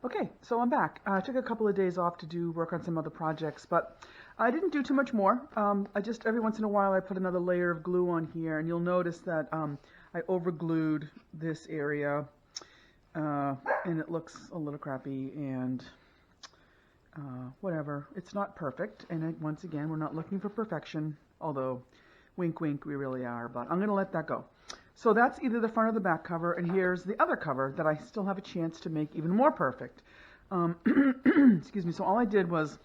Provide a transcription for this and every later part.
Okay, so I'm back. I took a couple of days off to do work on some other projects, but I didn't do too much more. I just every once in a while I put another layer of glue on here, and you'll notice that I overglued this area, and it looks a little crappy and whatever. It's not perfect, and once again, we're not looking for perfection, although wink wink, we really are, but I'm going to let that go. So that's either the front or the back cover, and here's the other cover that I still have a chance to make even more perfect. Excuse me, so all I did was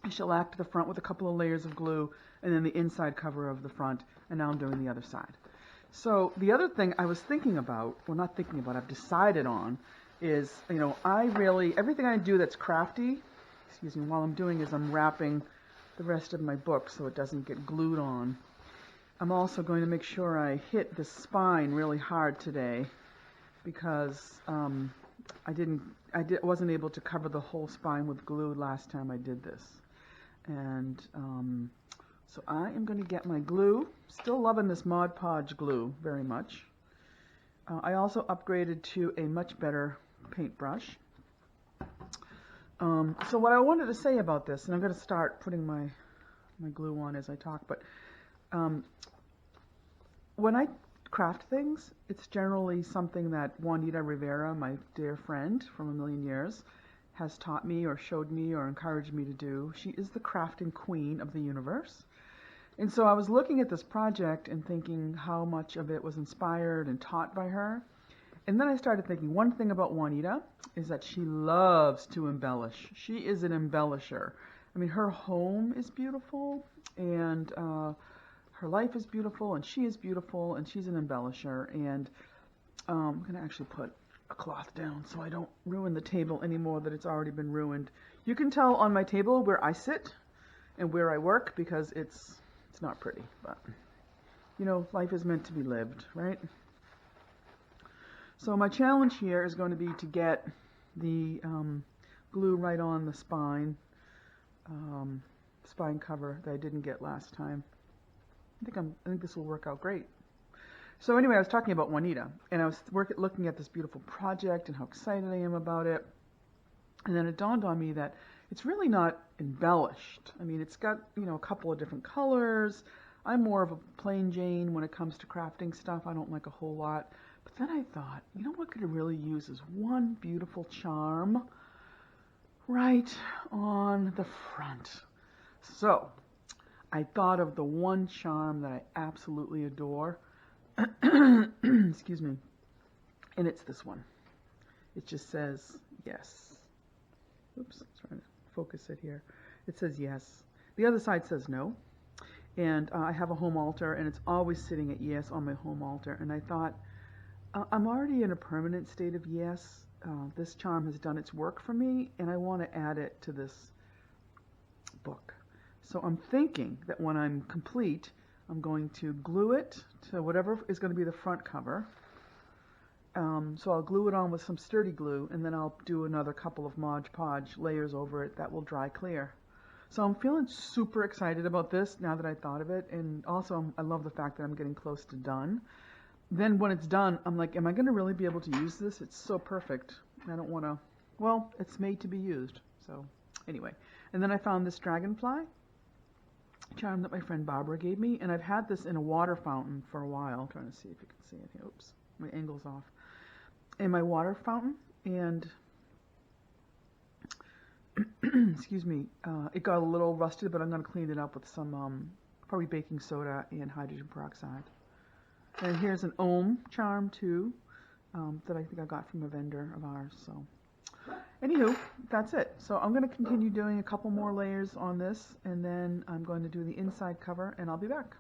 I shellacked the front with a couple of layers of glue, and then the inside cover of the front, and now I'm doing the other side. So the other thing I was thinking about, well not thinking about, I've decided on, is, everything I do that's crafty, excuse me, while I'm doing is I'm wrapping the rest of my book so it doesn't get glued on. I'm also going to make sure I hit the spine really hard today because I wasn't able to cover the whole spine with glue last time I did this. And so I am going to get my glue. Still loving this Mod Podge glue very much. I also upgraded to a much better paintbrush. So what I wanted to say about this, and I'm going to start putting my glue on as I talk, but when I craft things, it's generally something that Juanita Rivera, my dear friend from a million years, has taught me or showed me or encouraged me to do. She is the crafting queen of the universe. And so I was looking at this project and thinking how much of it was inspired and taught by her. And then I started thinking one thing about Juanita is that she loves to embellish. She is an embellisher. I mean, her home is beautiful, and her life is beautiful, and she is beautiful, and she's an embellisher. And I'm going to actually put a cloth down so I don't ruin the table anymore that it's already been ruined. You can tell on my table where I sit and where I work because it's not pretty, but you know, life is meant to be lived, right? So my challenge here is going to be to get the glue right on the spine cover that I didn't get last time. I think this will work out great. So anyway, I was talking about Juanita, and I was looking at this beautiful project and how excited I am about it. And then it dawned on me that it's really not embellished. I mean, it's got, a couple of different colors. I'm more of a plain Jane when it comes to crafting stuff. I don't like a whole lot. But then I thought, what could I really use is one beautiful charm right on the front. So I thought of the one charm that I absolutely adore. Excuse me. And it's this one. It just says yes. Oops, I'm trying to focus it here. It says yes. The other side says no. And I have a home altar, and it's always sitting at yes on my home altar. And I thought, I'm already in a permanent state of yes. This charm has done its work for me, and I want to add it to this book. So I'm thinking that when I'm complete, I'm going to glue it to whatever is going to be the front cover. So I'll glue it on with some sturdy glue, and then I'll do another couple of Mod Podge layers over it that will dry clear. So I'm feeling super excited about this now that I thought of it, and also I love the fact that I'm getting close to done. Then when it's done, I'm like, am I going to really be able to use this? It's so perfect. I don't want to, well, it's made to be used. So anyway, and then I found this dragonfly charm that my friend Barbara gave me, and I've had this in a water fountain for a while. I'm trying to see if you can see it here. Oops, my angle's off. In my water fountain, and excuse me, it got a little rusted, but I'm going to clean it up with some probably baking soda and hydrogen peroxide. And here's an ohm charm too that I think I got from a vendor of ours. So anywho, that's it. So I'm going to continue doing a couple more layers on this, and then I'm going to do the inside cover, and I'll be back.